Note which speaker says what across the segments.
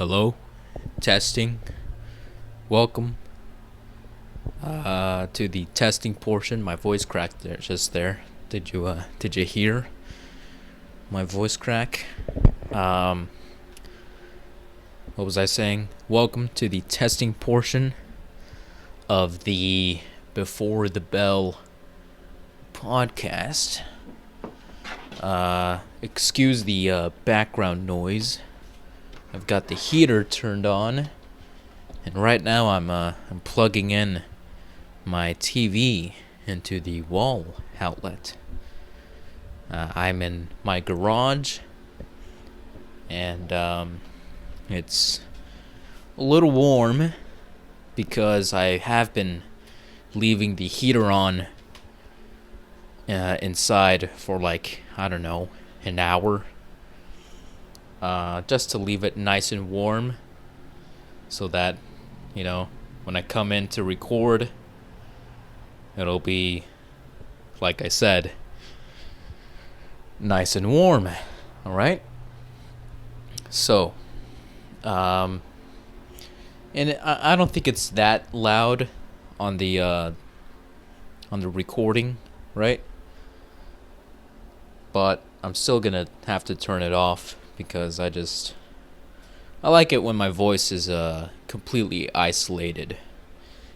Speaker 1: Hello, testing. Welcome to the testing portion. My voice cracked there, just there. Did you hear my voice crack? What was I saying? Welcome to the testing portion of the Before the Bell podcast. Excuse the background noise. I've got the heater turned on, and right now I'm plugging in my TV into the wall outlet. I'm in my garage, and it's a little warm because I have been leaving the heater on inside for I don't know, an hour. Just to leave it nice and warm so that, when I come in to record, it'll be, like I said, nice and warm. Alright? So, and I don't think it's that loud on the recording, right? But I'm still gonna have to turn it off because I like it when my voice is completely isolated,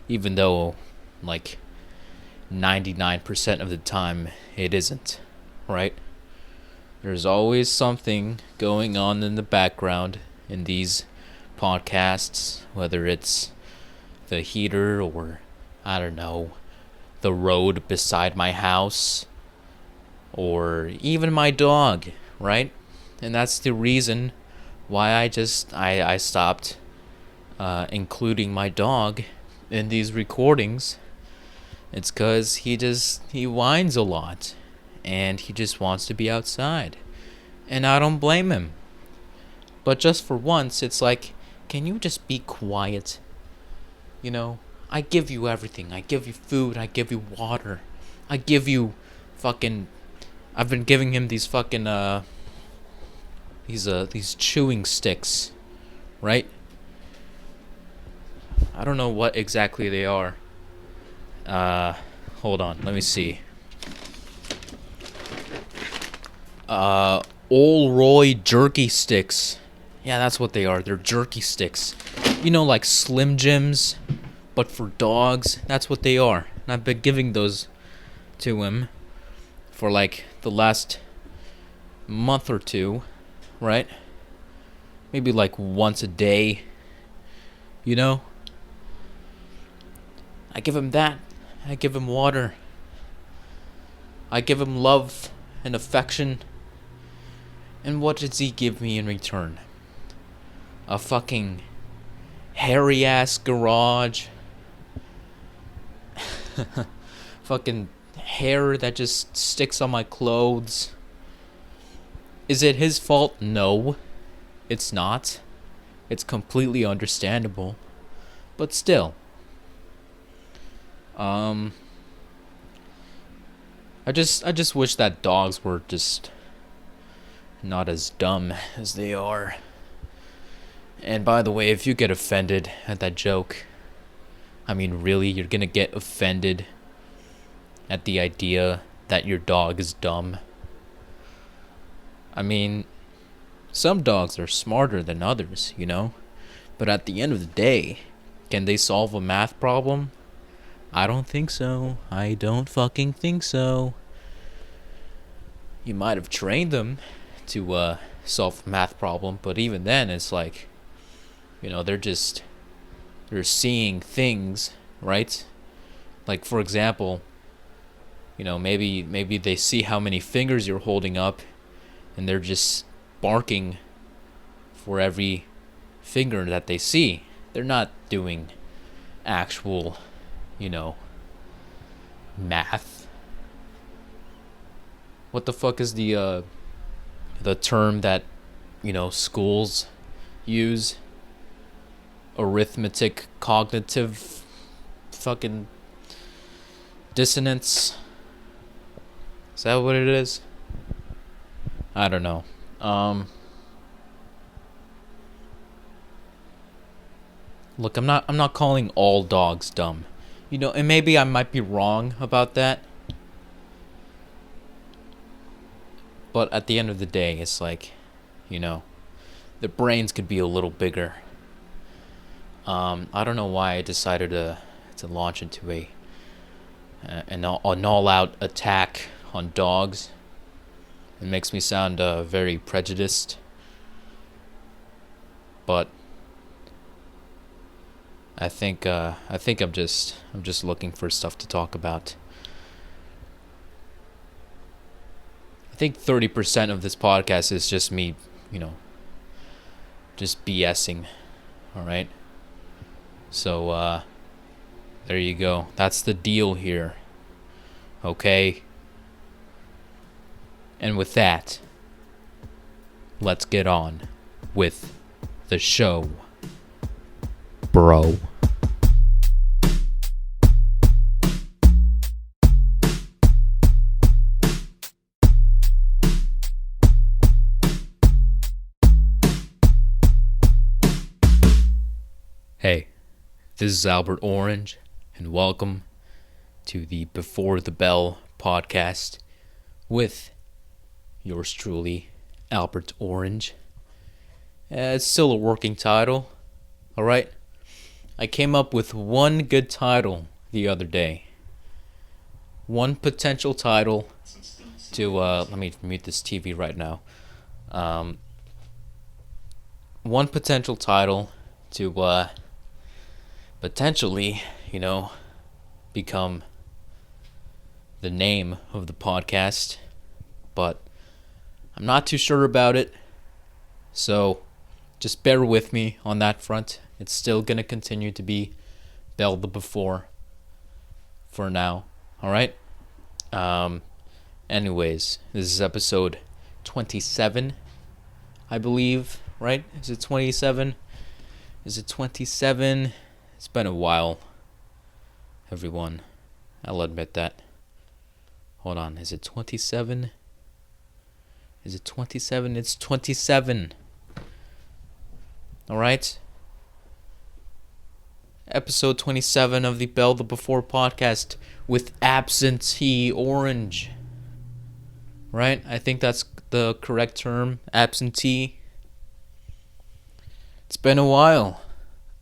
Speaker 1: even though 99% of the time it isn't, right? There's always something going on in the background in these podcasts, whether it's the heater or, I don't know, the road beside my house, or even my dog, right? And that's the reason why I stopped including my dog in these recordings. It's because he whines a lot, and he just wants to be outside, and I don't blame him. But just for once, it's like, can you just be quiet? I give you everything. I give you food. I give you water. I give you I've been giving him these these chewing sticks, right? I don't know what exactly they are. Hold on, let me see. Roy jerky sticks. Yeah, that's what they are. They're jerky sticks. Like Slim Jims, but for dogs. That's what they are. And I've been giving those to him for the last month or two, right? Maybe once a day. I give him that. I give him water. I give him love and affection. And what does he give me in return? A fucking hairy ass garage. Fucking hair that just sticks on my clothes. Is it his fault? No, it's not. It's completely understandable. But still. I just wish that dogs were just not as dumb as they are. And by the way, if you get offended at that joke, I mean, really, you're gonna get offended at the idea that your dog is dumb? I mean, some dogs are smarter than others, But at the end of the day, can they solve a math problem? I don't think so. I don't fucking think so. You might have trained them to solve a math problem, but even then, it's they're seeing things, right? For example, maybe they see how many fingers you're holding up, and they're just barking for every finger that they see. They're not doing actual, math. What the fuck is the term that, schools use? Arithmetic cognitive fucking dissonance. Is that what it is? I don't know. Look, I'm not calling all dogs dumb. And maybe I might be wrong about that. But at the end of the day, it's like, their brains could be a little bigger. I don't know why I decided to launch into an all-out attack on dogs. It makes me sound very prejudiced, but I think I'm just looking for stuff to talk about. I think 30% of this podcast is just me, just BSing. All right. So there you go. That's the deal here. Okay. And with that, let's get on with the show, bro. Hey, this is Albert Orange, and welcome to the Before the Bell podcast with yours truly, Albert Orange. It's still a working title, alright? I came up with one good title the other day. One potential title to, let me mute this TV right now. One potential title to, potentially, become the name of the podcast, but I'm not too sure about it, so just bear with me on that front. It's still gonna continue to be Bell the Before for now, alright? Anyways, this is episode 27, I believe, right? Is it 27? Is it 27? It's been a while, everyone. I'll admit that. Hold on, is it 27? Is it 27? It's 27. Alright? Episode 27 of the Bell the Before podcast with Absentee Orange. Right? I think that's the correct term. Absentee. It's been a while.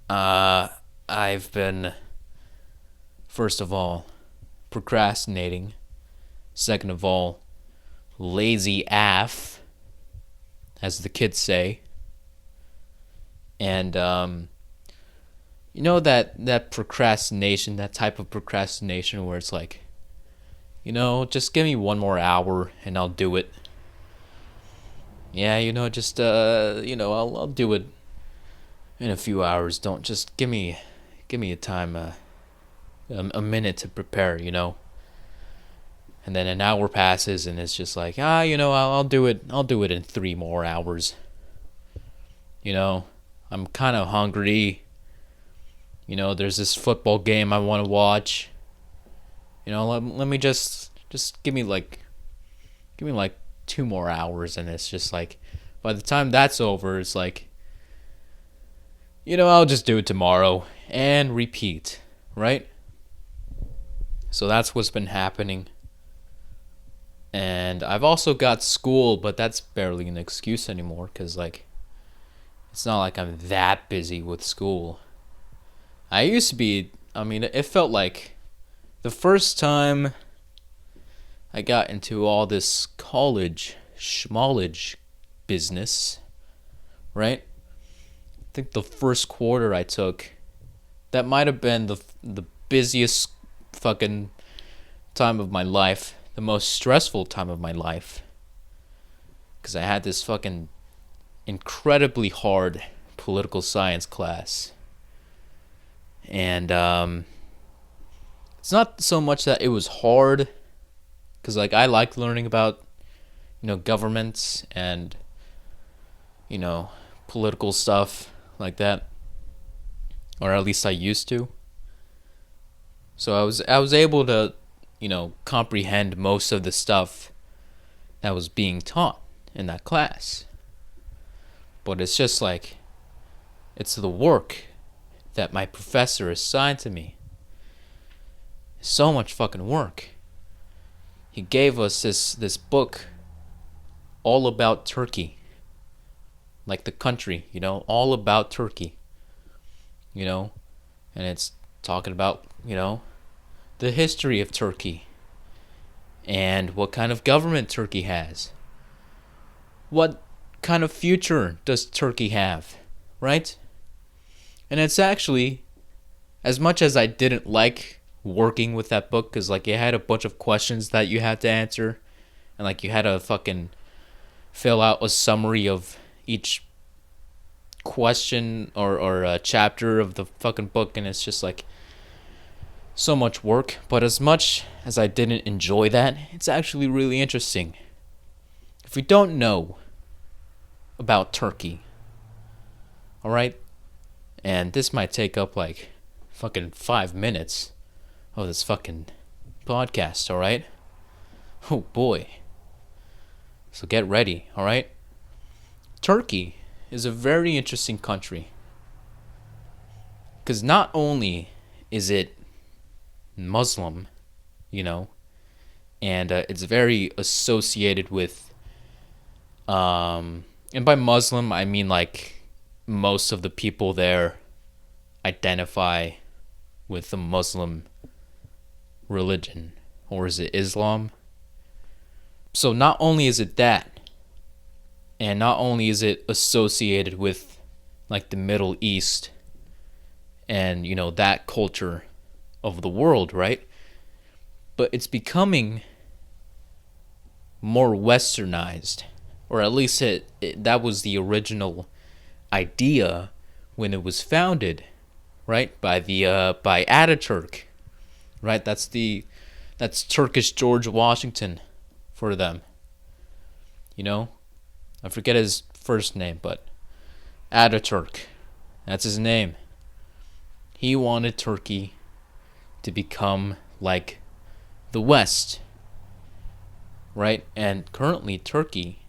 Speaker 1: I've been, first of all, procrastinating. Second of all, lazy AF, as the kids say. And, that procrastination, that type of procrastination where it's like, just give me one more hour and I'll do it. Yeah, I'll do it in a few hours. Don't just give me a time, a minute to prepare, And then an hour passes and it's just like, I'll do it in 3 more hours. I'm kind of hungry. There's this football game I want to watch. Let me just give me like 2 more hours, and it's just like, by the time that's over, it's like, I'll just do it tomorrow and repeat, right? So that's what's been happening. And I've also got school, but that's barely an excuse anymore, because it's not like I'm that busy with school. I used to be, it felt like the first time I got into all this college schmollage business, right? I think the first quarter I took, that might have been the busiest fucking time of my life, the most stressful time of my life, because I had this fucking incredibly hard political science class. And it's not so much that it was hard, because I like learning about governments and political stuff like that, or at least I used to. So I was able to comprehend most of the stuff that was being taught in that class. But it's just it's the work that my professor assigned to me. So much fucking work. He gave us this book all about Turkey. Like the country, all about Turkey. And it's talking about, the history of Turkey and what kind of government Turkey has. What kind of future does Turkey have, right? And it's actually, as much as I didn't like working with that book, because like it had a bunch of questions that you had to answer, and like you had to fucking fill out a summary of each question or a chapter of the fucking book, and it's just like so much work. But as much as I didn't enjoy that, it's actually really interesting. If you don't know about Turkey, alright, and this might take up like fucking 5 minutes of this fucking podcast, alright? Oh boy. So get ready, alright? Turkey is a very interesting country. Because not only is it Muslim, and it's very associated with, and by Muslim I mean like most of the people there identify with the Muslim religion, or is it Islam? So not only is it that, and not only is it associated with like the Middle East and that culture of the world, right? But it's becoming more westernized, or at least that was the original idea when it was founded, right? By Ataturk, right? That's Turkish George Washington for them. I forget his first name, but Ataturk, that's his name. He wanted Turkey to become like the West, right? And currently Turkey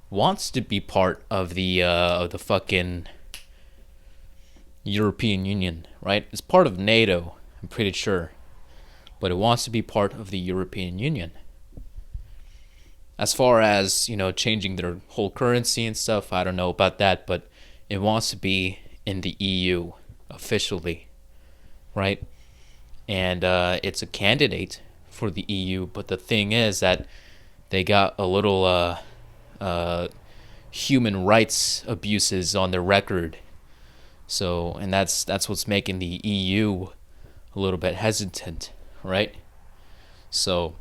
Speaker 1: wants to be part of the fucking European Union, right? It's part of NATO, I'm pretty sure, but it wants to be part of the European Union. As far as, changing their whole currency and stuff, I don't know about that, but it wants to be in the EU officially, right? And it's a candidate for the EU, but the thing is that they got a little human rights abuses on their record. So, and that's what's making the EU a little bit hesitant, right? So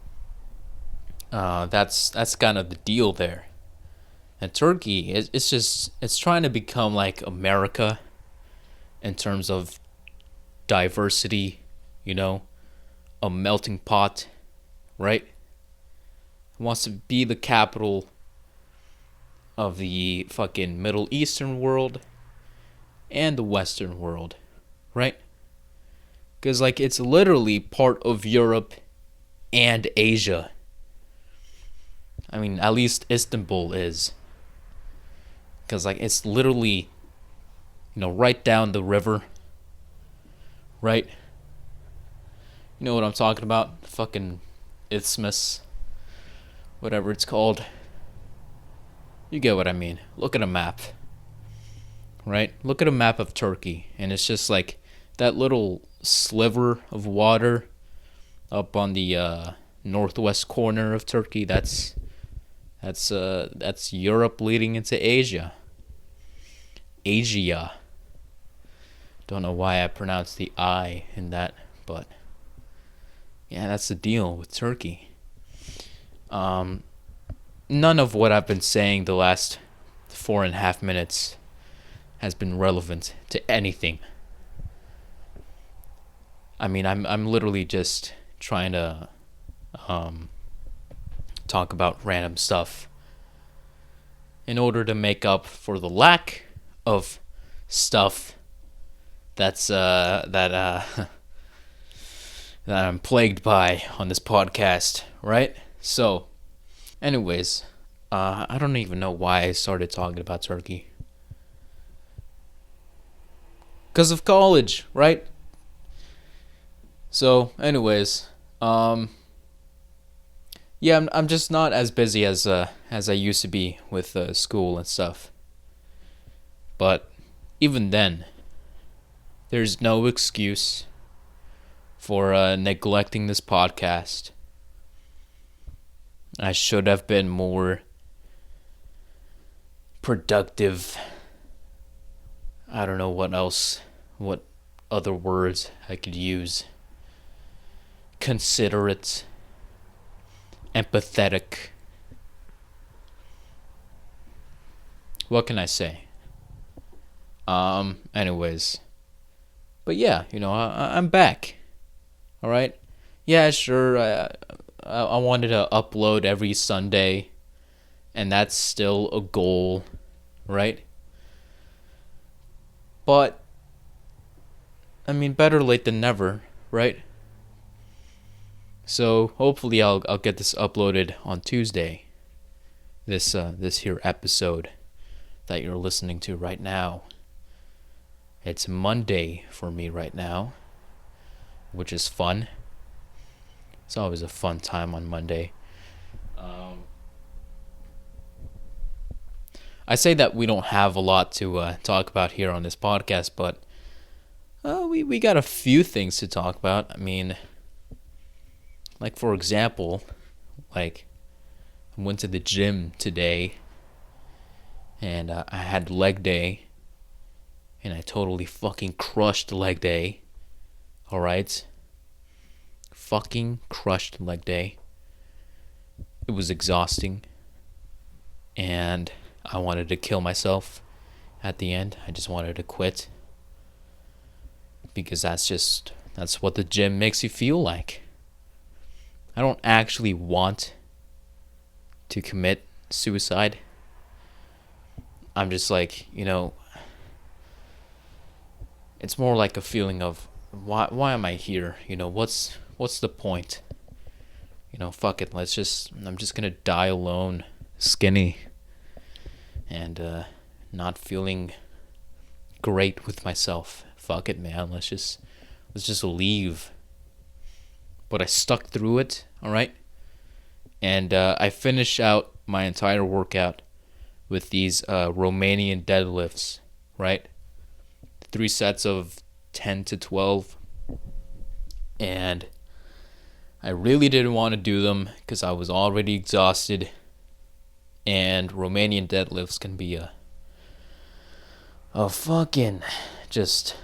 Speaker 1: that's kind of the deal there. And Turkey, it's trying to become like America in terms of diversity, a melting pot, right? It wants to be the capital of the fucking Middle Eastern world and the Western world, right? Because like it's literally part of Europe and Asia. I mean, at least Istanbul is. Because like it's literally, right down the river, right? You know what I'm talking about? The fucking isthmus, whatever it's called. You get what I mean. Look at a map, right? Look at a map of Turkey, and it's just like that little sliver of water up on the northwest corner of Turkey. That's Europe leading into Asia. Asia. Don't know why I pronounced the I in that, but yeah, that's the deal with Turkey. None of what I've been saying the last 4.5 minutes has been relevant to anything. I mean, I'm literally just trying to talk about random stuff in order to make up for the lack of stuff that I'm plagued by on this podcast, right? So, anyways, I don't even know why I started talking about Turkey. Because of college, right? So, anyways, yeah, I'm just not as busy as I used to be with school and stuff. But even then, there's no excuse for neglecting this podcast. I should have been more productive. I don't know what other words I could use. Considerate, empathetic. What can I say? Anyways. But yeah, I'm back. All right. Yeah, sure. I wanted to upload every Sunday, and that's still a goal, right? But I mean, better late than never, right? So hopefully I'll get this uploaded on Tuesday. This here episode that you're listening to right now. It's Monday for me right now, which is fun. It's always a fun time on Monday. I say that we don't have a lot to talk about here on this podcast, but we got a few things to talk about. I mean, like for example, like I went to the gym today, and I had leg day, and I totally fucking crushed leg day. All right, fucking crushed leg day. It was exhausting, and I wanted to kill myself at the end. I just wanted to quit, because that's what the gym makes you feel like. I don't actually want to commit suicide. I'm just like, it's more like a feeling of why am I here? What's the point? Fuck it. I'm just gonna die alone, skinny, and not feeling great with myself. Fuck it, man. Let's just leave. But I stuck through it, all right? And I finished out my entire workout with these Romanian deadlifts, right? 3 sets of 10 to 12. And I really didn't want to do them because I was already exhausted. And Romanian deadlifts can be a fucking just,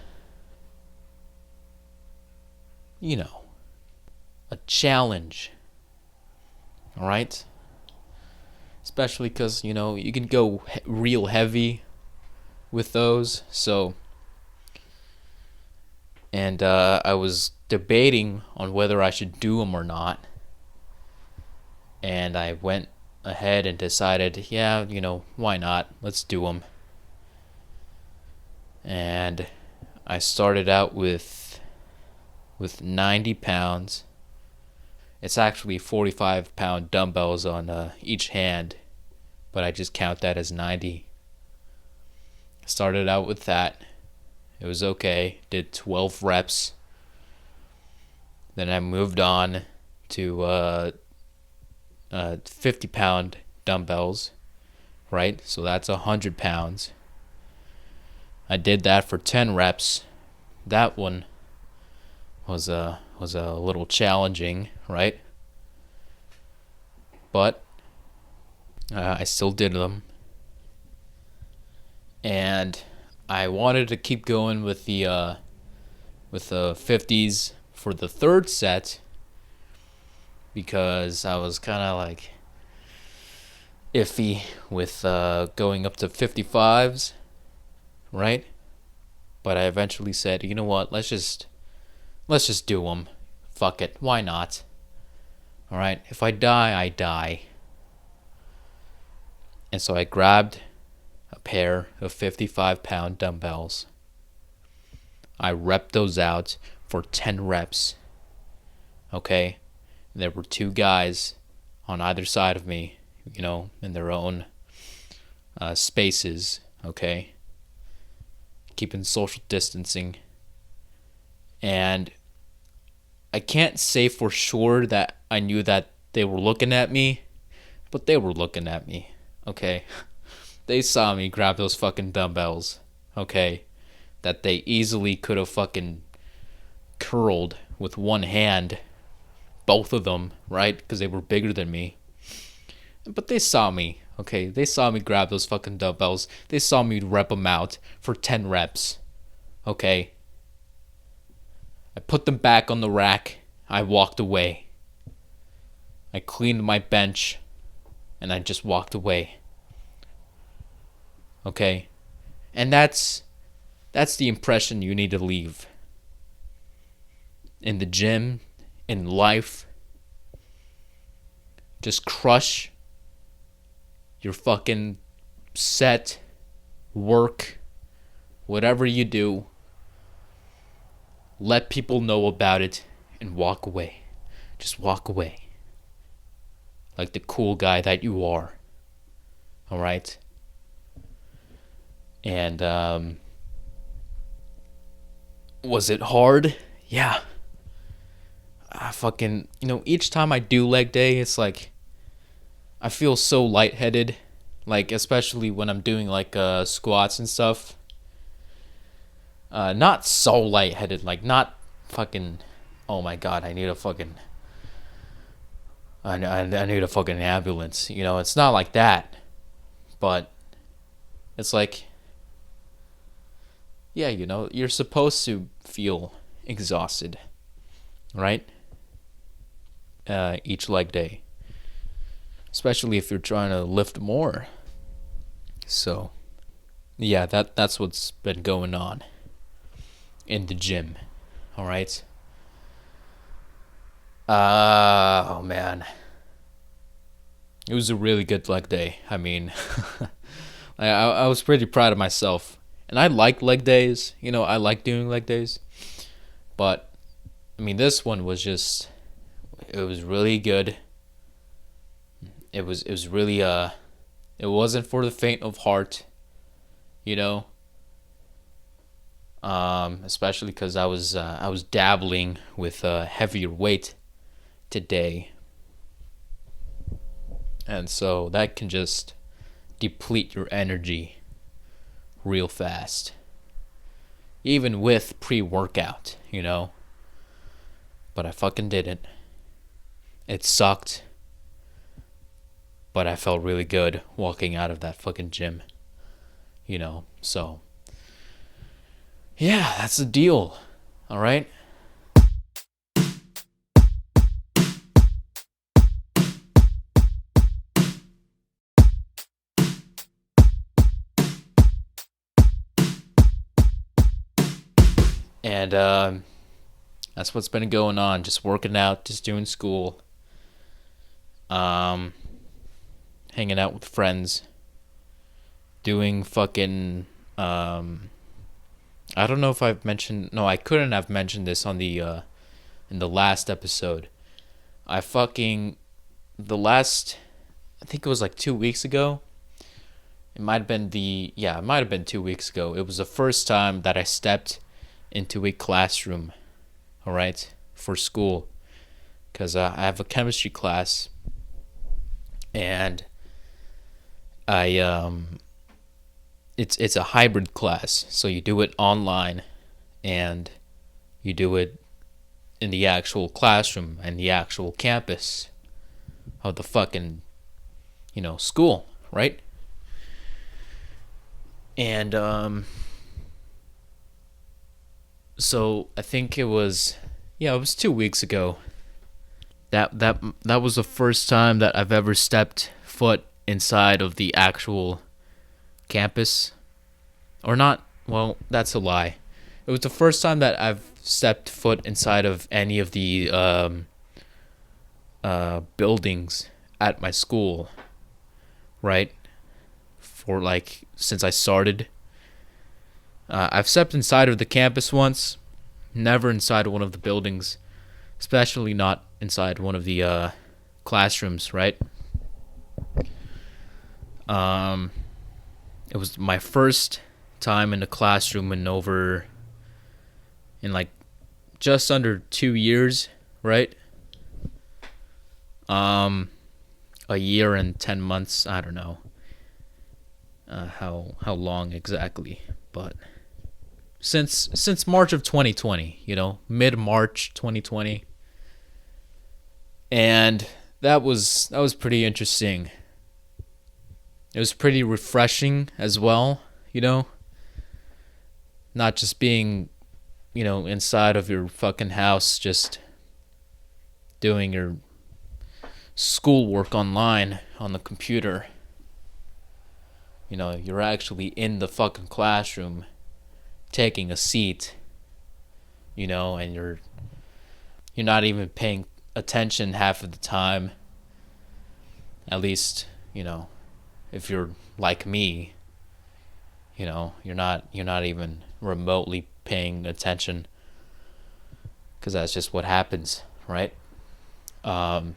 Speaker 1: a challenge. All right? Especially because, you can go real heavy with those. So, and I was debating on whether I should do them or not. And I went ahead and decided, yeah, why not? Let's do them. And I started out with 90 pounds. It's actually 45-pound dumbbells on each hand, but I just count that as 90. Started out with that. It was okay. Did 12 reps. Then I moved on to 50-pound dumbbells, right? So that's 100 pounds. I did that for 10 reps. That one was a little challenging, right? But I still did them, and I wanted to keep going with the 50s for the third set, because I was kind of like iffy with going up to 55s, right? But I eventually said, you know what? Let's just do them. Fuck it. Why not? All right. If I die, I die. And so I grabbed a pair of 55-pound dumbbells. I repped those out for 10 reps. Okay? There were 2 guys on either side of me, in their own spaces. Okay? keeping social distancing. And I can't say for sure that I knew that they were looking at me, but they were looking at me, okay? They saw me grab those fucking dumbbells, okay? That they easily could have fucking curled with one hand, both of them, right? Because they were bigger than me. But they saw me, okay? They saw me grab those fucking dumbbells. They saw me rep them out for 10 reps, okay? I put them back on the rack. I walked away. I cleaned my bench, and I just walked away. Okay? And that's the impression you need to leave. In the gym, in life, just crush your fucking set, work, whatever you do. Let people know about it and walk away. Just walk away. Like the cool guy that you are. Alright? And, was it hard? Yeah. Each time I do leg day, it's like, I feel so lightheaded. Like, especially when I'm doing, like, squats and stuff. Not so lightheaded, like, not fucking, oh my god, I need a fucking ambulance. It's not like that. But, it's like, yeah, you're supposed to feel exhausted, right? Each leg day. Especially if you're trying to lift more. So, yeah, that's what's been going on in the gym. Alright? Oh man. It was a really good leg day. I mean, I was pretty proud of myself. And I like leg days. I like doing leg days. But, I mean, this one was just, it was really good. It was really, it wasn't for the faint of heart, especially because I was dabbling with heavier weight today. And so that can just deplete your energy real fast. Even with pre-workout, But I fucking didn't. It sucked. But I felt really good walking out of that fucking gym. So. Yeah, that's the deal. Alright? And that's what's been going on. Just working out, just doing school. Hanging out with friends. Doing fucking I don't know if I've mentioned, no, I couldn't have mentioned this on the in the last episode. I think it was like 2 weeks ago. It might have been 2 weeks ago. It was the first time that I stepped into a classroom, all right, for school, because I have a chemistry class, and it's a hybrid class, so you do it online, and you do it in the actual classroom and the actual campus of the fucking, school, right? And so I think it was 2 weeks ago. That was the first time that I've ever stepped foot inside of the actual campus. Or not, well, that's a lie. It was the first time that I've stepped foot inside of any of the buildings at my school, right? Since I started. I've stepped inside of the campus once, never inside one of the buildings, especially not inside one of the classrooms, right? It was my first time in the classroom in like just under 2 years, right? A year and 10 months. I don't know how long exactly, but since March of 2020, mid March 2020, and that was pretty interesting. It was pretty refreshing as well, not just being, inside of your fucking house, just doing your schoolwork online on the computer. You're actually in the fucking classroom taking a seat, and you're not even paying attention half of the time. At least, if you're like me, you're not even remotely paying attention, because that's just what happens, right? But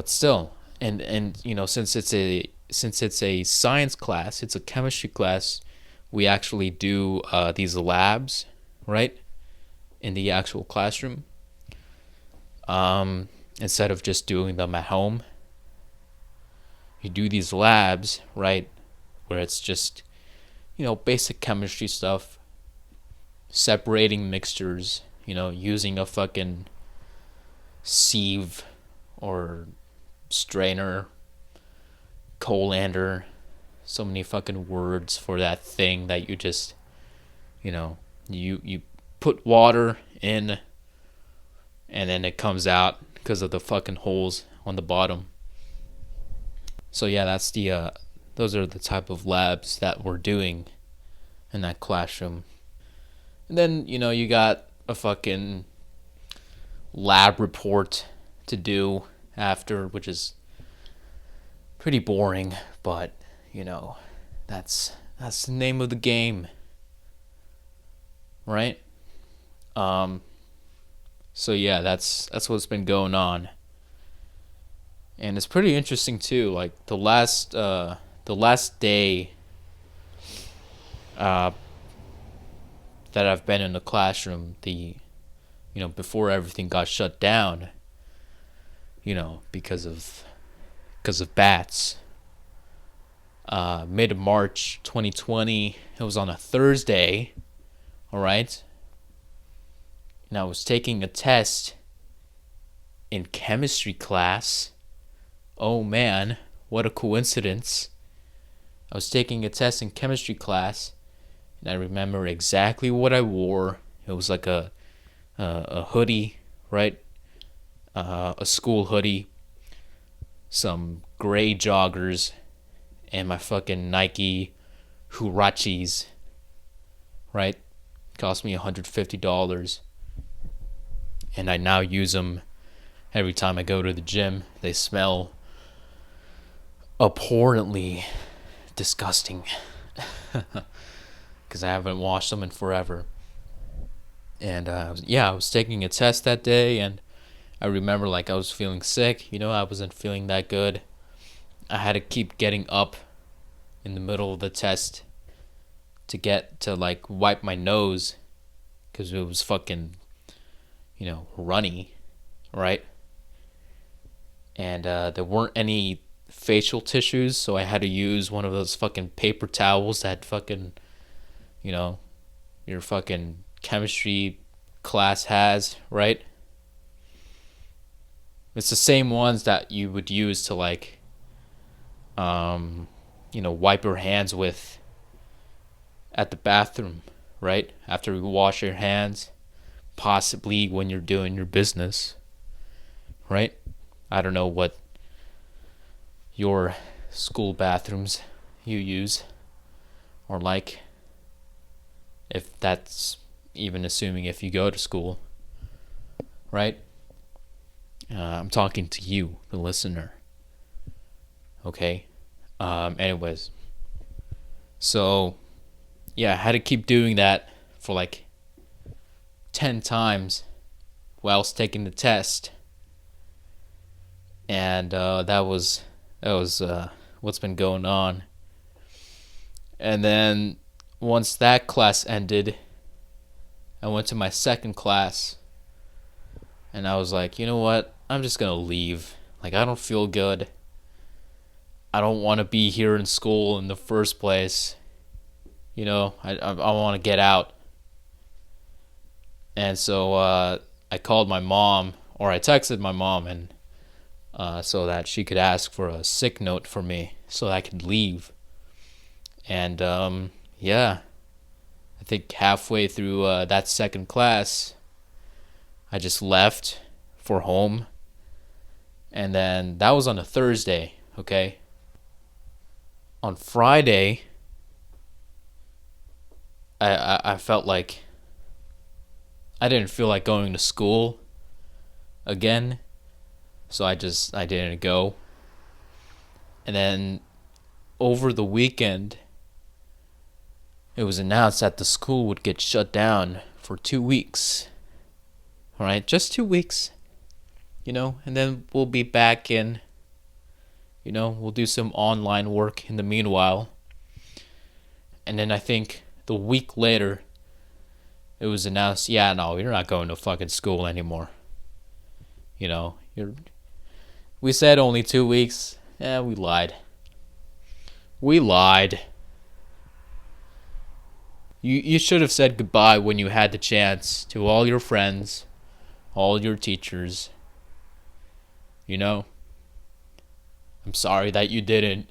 Speaker 1: still, and since it's a science class, it's a chemistry class, we actually do these labs, right, in the actual classroom, instead of just doing them at home. You do these labs, right, where it's just, basic chemistry stuff, separating mixtures, using a fucking sieve or strainer, colander, so many fucking words for that thing that you just, you put water in and then it comes out because of the fucking holes on the bottom. So yeah, that's those are the type of labs that we're doing in that classroom. And then, you got a fucking lab report to do after, which is pretty boring, but that's the name of the game, right? So yeah, that's what's been going on, and it's pretty interesting too. Like the last day that I've been in the classroom, before everything got shut down, because of bats. Mid-March 2020, it was on a Thursday, all right? And I was taking a test in chemistry class. Oh man, what a coincidence. I was taking a test in chemistry class, and I remember exactly what I wore. It was like a hoodie, right? A school hoodie, some gray joggers, and my fucking Nike Huaraches, right? Cost me $150. And I now use them every time I go to the gym. They smell abhorrently disgusting because I haven't washed them in forever. And I was taking a test that day, and I remember I was feeling sick. I wasn't feeling that good. I had to keep getting up in the middle of the test to get to wipe my nose because it was fucking, runny, right? And there weren't any facial tissues, so I had to use one of those fucking paper towels that fucking, your fucking chemistry class has, right? It's the same ones that you would use to wipe your hands with at the bathroom, right? After you wash your hands, possibly when you're doing your business, right? I don't know what your school bathrooms you use or like, if that's even assuming if you go to school, right? I'm talking to you, the listener. Okay? Anyways. So, yeah, I had to keep doing that for 10 times whilst taking the test. And that was what's been going on. And then once that class ended, I went to my second class. And I was like, you know what? I'm just going to leave. Like, I don't feel good. I don't want to be here in school in the first place. You know, I want to get out. And so I called my mom, or I texted my mom, and so that she could ask for a sick note for me so I could leave. And yeah, I think halfway through that second class, I just left for home. And then that was on a Thursday, okay? On Friday, I felt like I didn't feel like going to school again. So I didn't go. And then over the weekend, it was announced that the school would get shut down for 2 weeks. All right, just 2 weeks. You know, and then we'll be back in. You know, we'll do some online work in the meanwhile. And then I think the week later, it was announced, yeah, no, you're not going to fucking school anymore. You know, we said only 2 weeks. Yeah, we lied. We lied. You should have said goodbye when you had the chance to all your friends, all your teachers. You know? I'm sorry that you didn't.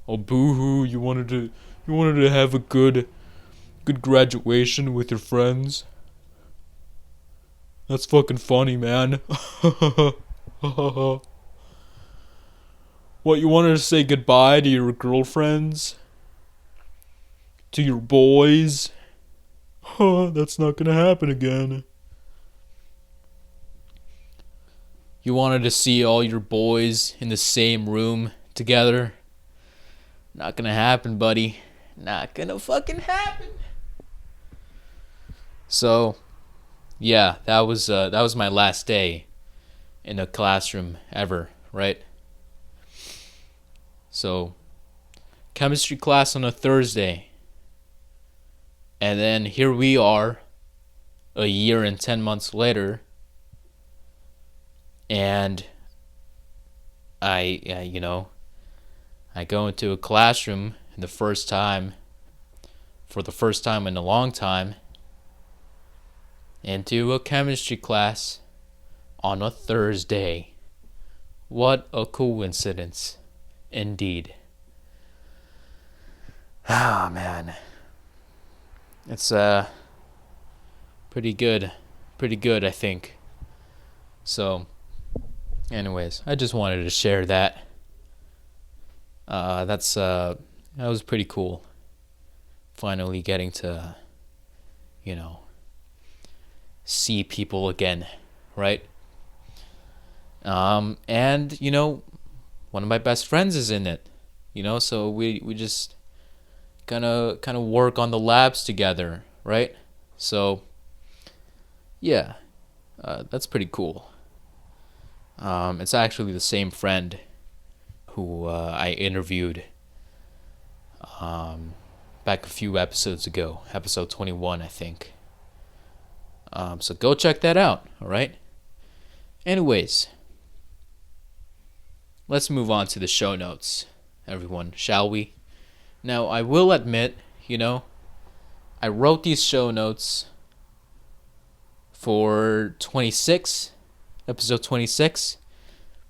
Speaker 1: Oh, boo-hoo, you wanted to have a good graduation with your friends. That's fucking funny, man. What, you wanted to say goodbye to your girlfriends? To your boys? That's not gonna happen again. You wanted to see all your boys in the same room together? Not gonna happen, buddy. Not gonna fucking happen. So, yeah, that was my last day in a classroom ever, right? So, chemistry class on a Thursday. And then here we are, a year and 10 months later, and I go into a classroom for the first time in a long time, into a chemistry class on a Thursday. What a coincidence, indeed. Ah, man. It's pretty good, I think. So, anyways, I just wanted to share that. That was pretty cool. Finally getting to, see people again, right? And one of my best friends is in it, so we just kind of work on the labs together, right? So yeah, that's pretty cool. It's actually the same friend who I interviewed back a few episodes ago, episode 21, I think. So go check that out, all right? Anyways, let's move on to the show notes, everyone, shall we? Now, I will admit, I wrote these show notes for episode 26,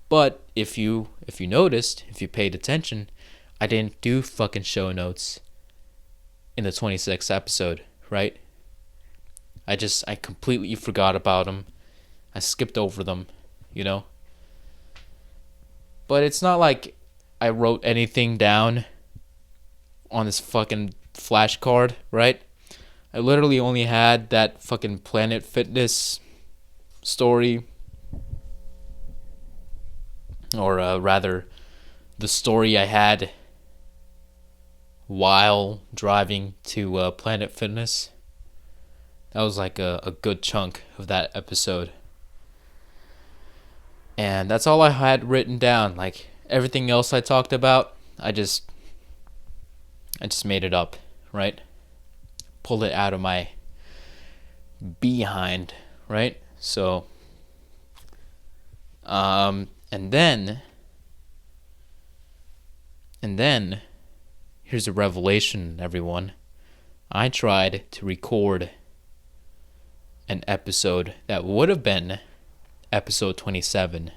Speaker 1: but if you noticed, if you paid attention, I didn't do fucking show notes in the 26th episode, right? I completely forgot about them. I skipped over them, But it's not like I wrote anything down on this fucking flashcard, right? I literally only had that fucking Planet Fitness story, or rather, the story I had while driving to Planet Fitness. That was like a good chunk of that episode. And that's all I had written down. Like, everything else I talked about, I I just made it up, right? Pulled it out of my behind, right? So, and then here's a revelation, everyone. I tried to record an episode that would have been episode 27.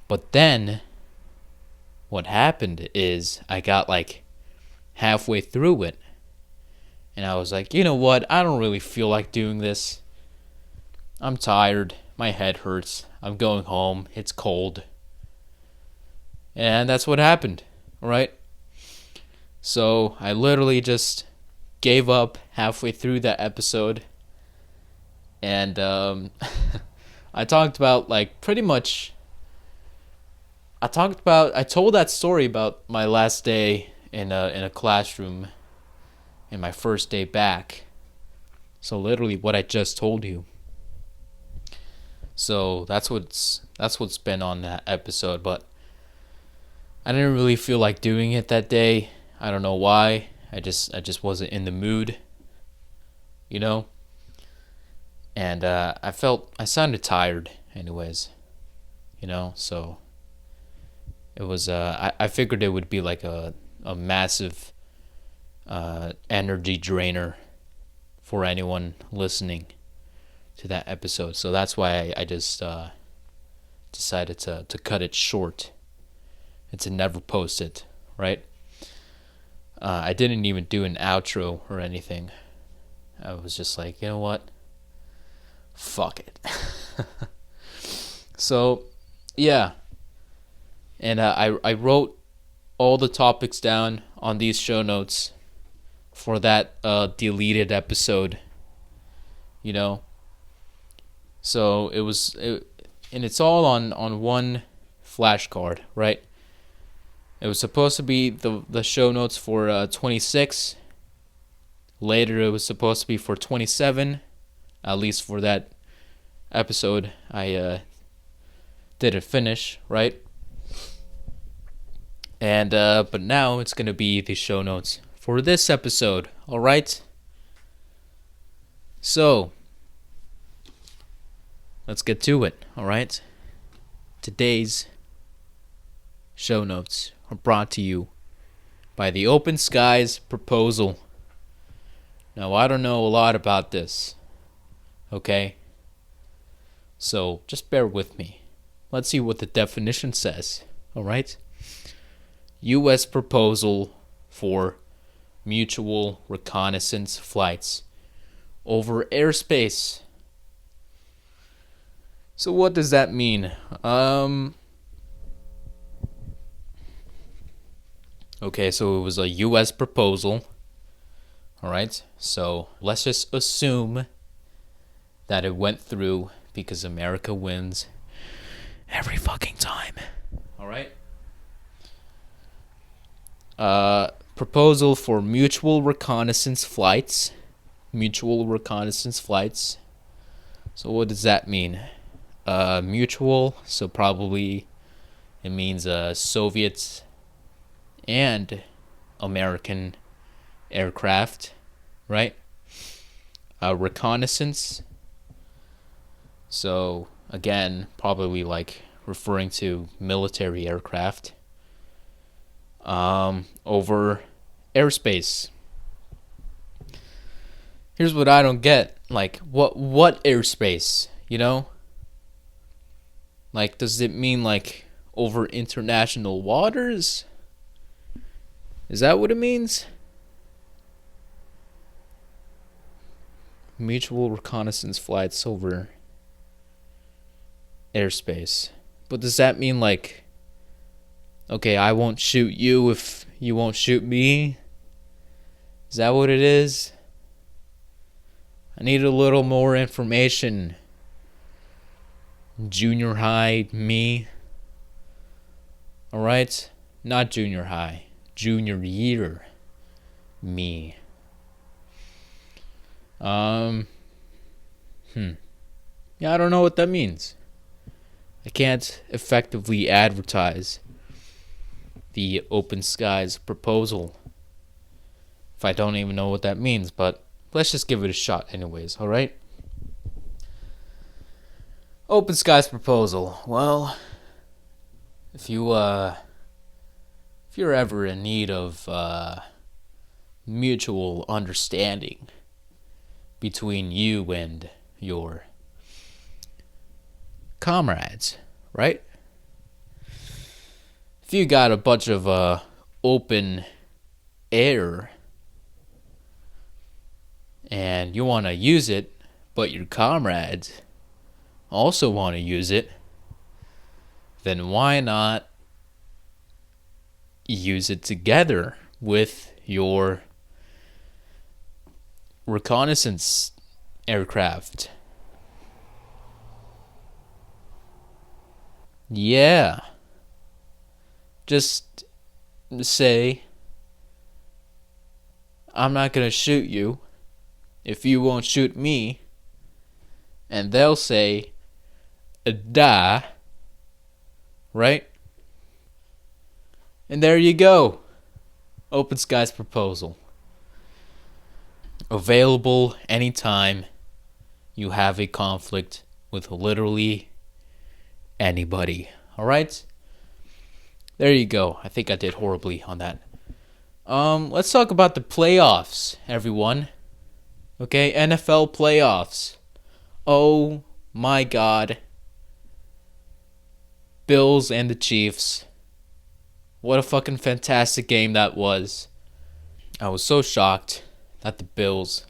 Speaker 1: But then what happened is I got like halfway through it and I was like, you know what? I don't really feel like doing this. I'm tired. My head hurts. I'm going home. It's cold. And that's what happened, right? So I literally just gave up halfway through that episode. And I talked about like pretty much. I told that story about my last day in a classroom, in my first day back. So literally what I just told you. So that's what's been on that episode, but I didn't really feel like doing it that day. I don't know why. I just wasn't in the mood, you know? And I sounded tired anyways, you know? So it was I figured it would be like a massive energy drainer for anyone listening to that episode. So that's why I just decided to cut it short and to never post it, right? I didn't even do an outro or anything. I was just like, you know what? Fuck it. So, yeah. And I wrote all the topics down on these show notes for that deleted episode, you know? So and it's all on one flashcard, right? It was supposed to be the show notes for 26. Later it was supposed to be for 27, at least for that episode I didn't finish, right? And but now it's gonna be the show notes for this episode, all right? So let's get to it, all right? Today's show notes are brought to you by the Open Skies proposal. Now, I don't know a lot about this, okay? So just bear with me. Let's see what the definition says, all right? U.S. proposal for mutual reconnaissance flights over airspace. So what does that mean? Okay, so it was a U.S. proposal. All right, so let's just assume that it went through because America wins every fucking time. All right. Proposal for mutual reconnaissance flights. Mutual reconnaissance flights. So what does that mean? Mutual, so probably it means Soviets and American aircraft, right? Reconnaissance, so again probably like referring to military aircraft over airspace. Here's what I don't get, like what airspace, you know? Like, does it mean like over international waters? Is that what it means? Mutual reconnaissance flights over airspace. But does that mean like, okay, I won't shoot you if you won't shoot me? Is that what it is? I need a little more information. Junior high me. Alright? Not junior high. Junior year me. Yeah, I don't know what that means. I can't effectively advertise the Open Skies proposal if I don't even know what that means, but let's just give it a shot anyways, alright? Open skies proposal. Well, if you're ever in need of mutual understanding between you and your comrades, right? If you got a bunch of open air and you want to use it, but your comrades also want to use it, then why not use it together with your reconnaissance aircraft? Yeah. Just say, I'm not going to shoot you if you won't shoot me. And they'll say, da. Right? And there you go. Open skies proposal. Available anytime you have a conflict with literally anybody. Alright? There you go. I think I did horribly on that. Let's talk about the playoffs, everyone. Okay, NFL playoffs. Oh my God. Bills and the Chiefs. What a fucking fantastic game that was. I was so shocked that the Bills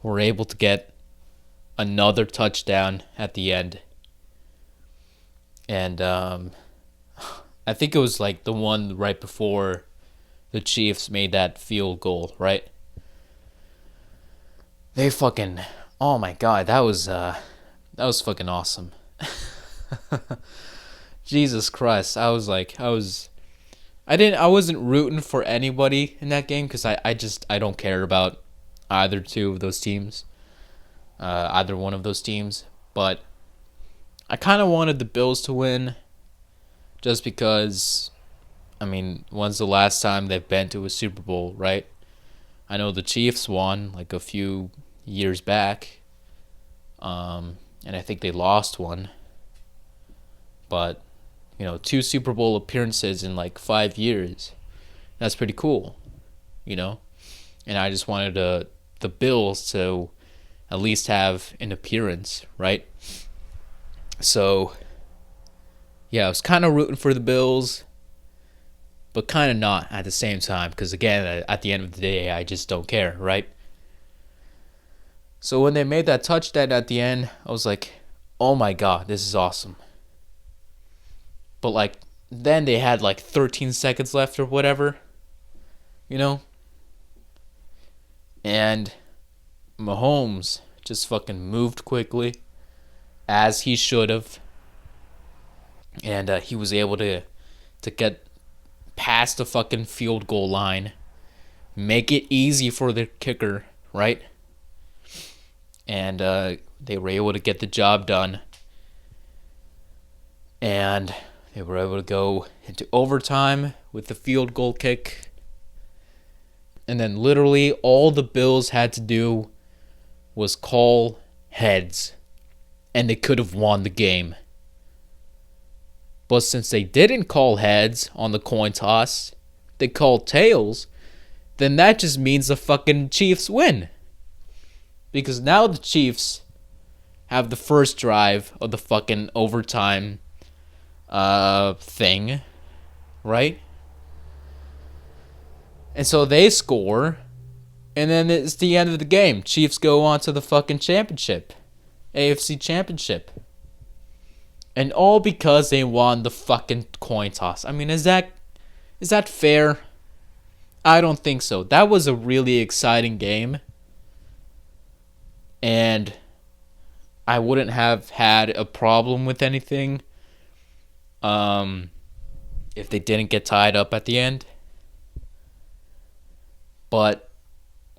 Speaker 1: were able to get another touchdown at the end. And I think it was like the one right before the Chiefs made that field goal, right? They fucking, oh my God, that was fucking awesome. Jesus Christ, I wasn't rooting for anybody in that game because I don't care about either two of those teams, either one of those teams, but I kind of wanted the Bills to win just because, I mean, when's the last time they've been to a Super Bowl, right? I know the Chiefs won like a few years back, and I think they lost one, but, 2 Super Bowl appearances in like 5 years, that's pretty cool, and I just wanted the Bills to at least have an appearance, right? So, yeah, I was kind of rooting for the Bills, but kind of not at the same time, because again, at the end of the day, I just don't care, right? So when they made that touchdown at the end, I was like, oh my God, this is awesome. But like, then they had like 13 seconds left or whatever, and Mahomes just fucking moved quickly, as he should have. And he was able to get past the fucking field goal line, make it easy for the kicker, right? And they were able to get the job done. And they were able to go into overtime with the field goal kick. And then literally all the Bills had to do was call heads, and they could have won the game. But since they didn't call heads on the coin toss, they called tails, then that just means the fucking Chiefs win. Because now the Chiefs have the first drive of the fucking overtime thing, right? And so they score, and then it's the end of the game. Chiefs go on to the fucking championship, AFC championship. And all because they won the fucking coin toss. I mean, is that fair? I don't think so. That was a really exciting game. And I wouldn't have had a problem with anything if they didn't get tied up at the end. But,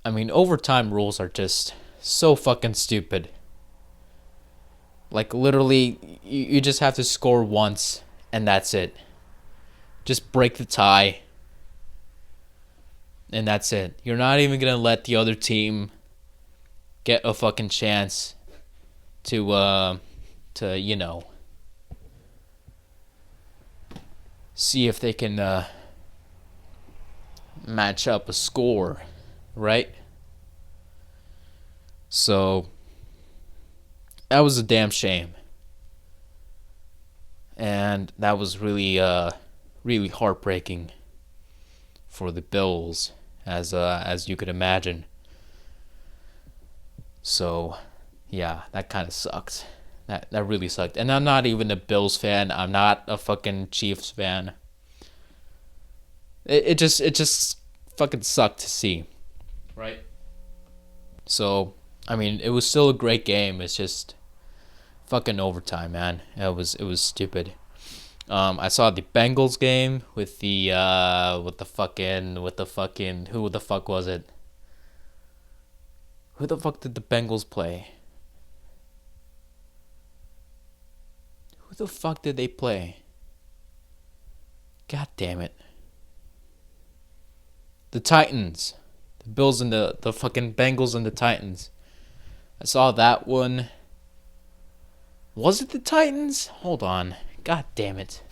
Speaker 1: I mean, overtime rules are just so fucking stupid. Like, literally, you just have to score once, and that's it. Just break the tie. and that's it. You're not even gonna let the other team get a fucking chance to see if they can match up a score, right? So that was a damn shame, and that was really heartbreaking for the Bills, as you could imagine. So yeah, that kind of sucked. That really sucked. And I'm not even a Bills fan. I'm not a fucking Chiefs fan. It just fucking sucked to see, right? So I mean, it was still a great game. It's just fucking overtime, man. It was stupid. I saw the Bengals game with the fucking who the fuck was it? Who the fuck did the Bengals play? Who the fuck did they play? God damn it. The Titans. The Bills and the fucking Bengals and the Titans. I saw that one. Was it the Titans? Hold on. God damn it.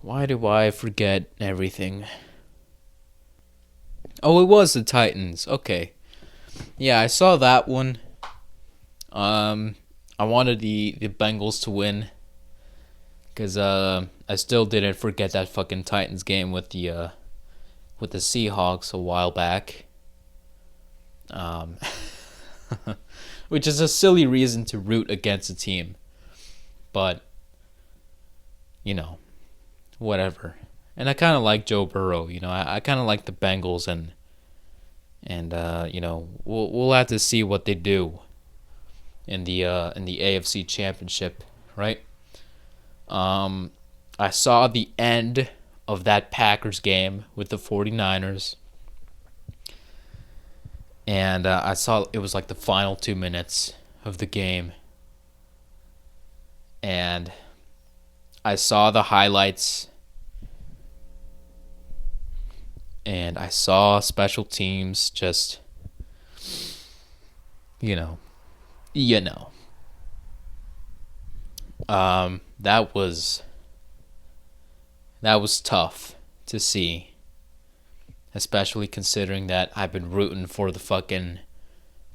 Speaker 1: Why do I forget everything? Oh, it was the Titans. Okay. Yeah, I saw that one. I wanted the Bengals to win. Because I still didn't forget that fucking Titans game with the Seahawks a while back. Which is a silly reason to root against a team. But, whatever. And I kind of like Joe Burrow. I kind of like the Bengals, and we'll have to see what they do in the AFC Championship, right? I saw the end of that Packers game with the 49ers. And I saw it was like the final 2 minutes of the game. And I saw the highlights. And I saw special teams just, that was tough to see. Especially considering that I've been rooting for the fucking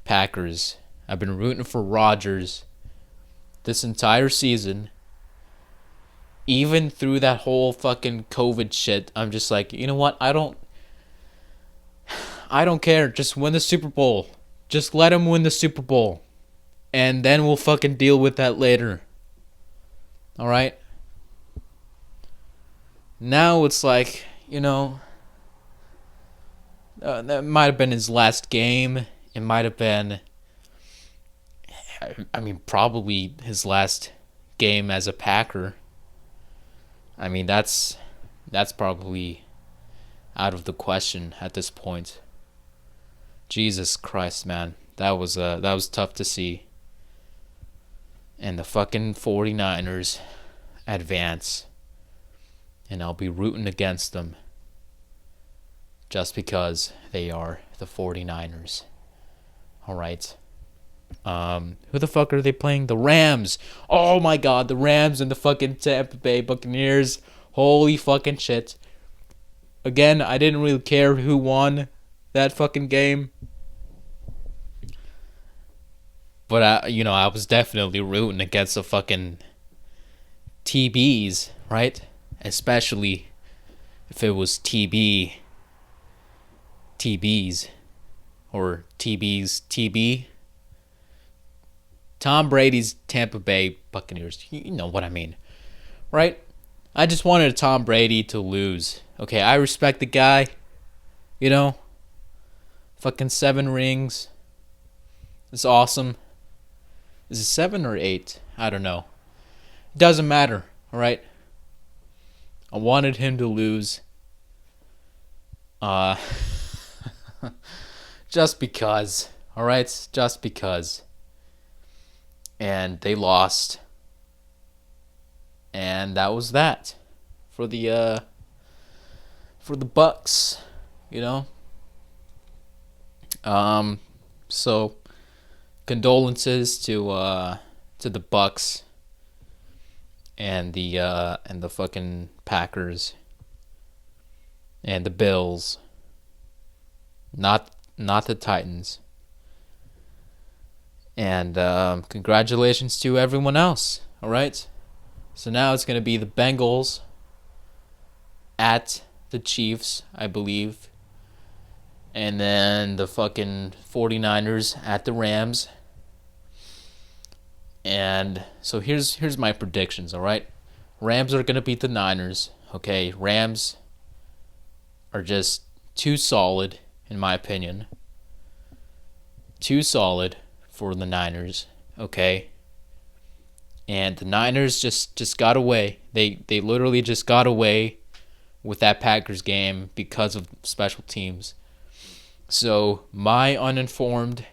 Speaker 1: Packers. I've been rooting for Rodgers this entire season. Even through that whole fucking COVID shit, I'm just like, you know what? I don't care. Just win the Super Bowl. Just let him win the Super Bowl. And then we'll fucking deal with that later. Alright? Now it's like, that might have been his last game. It might have been, probably his last game as a Packer. I mean, that's probably out of the question at this point. Jesus Christ, man. That was tough to see. And the fucking 49ers advance. And I'll be rooting against them. Just because they are the 49ers. Alright. Who the fuck are they playing? The Rams! Oh my god, the Rams and the fucking Tampa Bay Buccaneers. Holy fucking shit. Again, I didn't really care who won that fucking game. But, I was definitely rooting against the fucking TBs, right? Especially if it was TBs, or TB. Tom Brady's Tampa Bay Buccaneers. You know what I mean, right? I just wanted Tom Brady to lose. Okay, I respect the guy. Fucking 7 rings. It's awesome. Is it 7 or 8? I don't know. It doesn't matter, alright? I wanted him to lose. Just because. Alright? Just because. And they lost. And that was that. For the Bucks. you know? So condolences to the Bucks and the fucking Packers and the Bills. Not the Titans. And congratulations to everyone else. All right. So now it's gonna be the Bengals at the Chiefs, I believe. And then the fucking 49ers at the Rams. And so here's my predictions, all right? Rams are going to beat the Niners, okay? Rams are just too solid, in my opinion. Too solid for the Niners, okay? And the Niners just got away. They literally just got away with that Packers game because of special teams. So my uninformed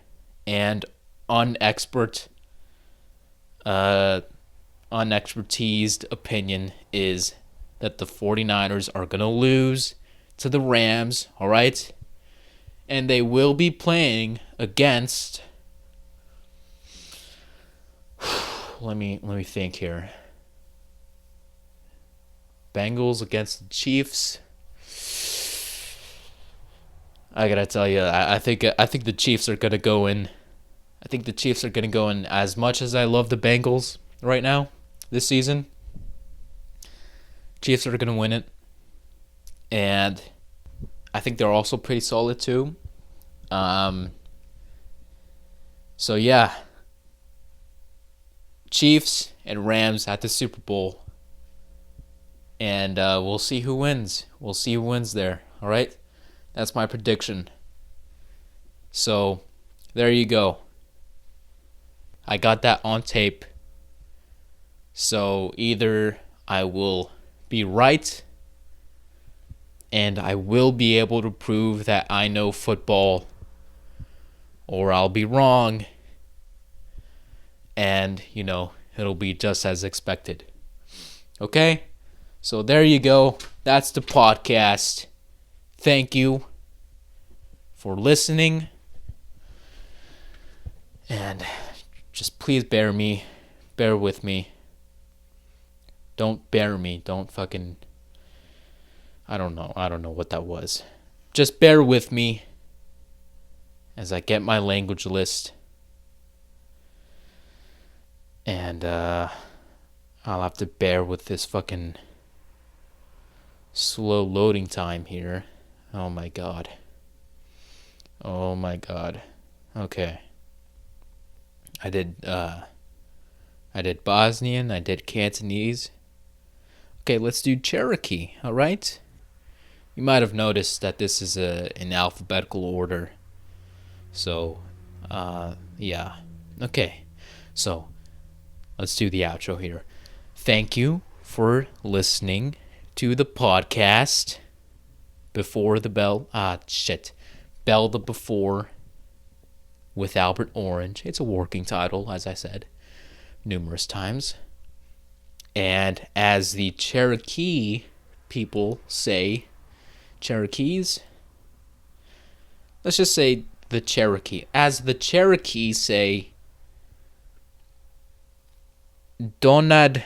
Speaker 1: and unexpertised opinion is that the 49ers are going to lose to the Rams, all right? And they will be playing against let me think here. Bengals against the Chiefs. I gotta tell you, I think the Chiefs are gonna go in. I think the Chiefs are gonna go in. As much as I love the Bengals right now, this season, Chiefs are gonna win it, and I think they're also pretty solid too. So yeah, Chiefs and Rams at the Super Bowl, and we'll see who wins. We'll see who wins there. All right. That's my prediction. So, there you go. I got that on tape. So, either I will be right and I will be able to prove that I know football, or I'll be wrong and, it'll be just as expected. Okay? So, there you go. That's the podcast. Thank you for listening. And just please bear with me. Don't bear me. Don't fucking... I don't know what that was. Just bear with me as I get my language list. And I'll have to bear with this fucking slow loading time here. Oh my god. Okay. I did Bosnian, I did Cantonese. Okay, let's do Cherokee, alright? You might have noticed that this is in alphabetical order. So, yeah. Okay. So, let's do the outro here. Thank you for listening to the podcast. Before the Bell. Bell the Before with Albert Orange. It's a working title, as I said numerous times. And as the Cherokee people say, Cherokees? Let's just say the Cherokee. As the Cherokees say, Donadagovi.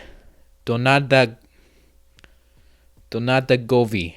Speaker 1: Donadagovi.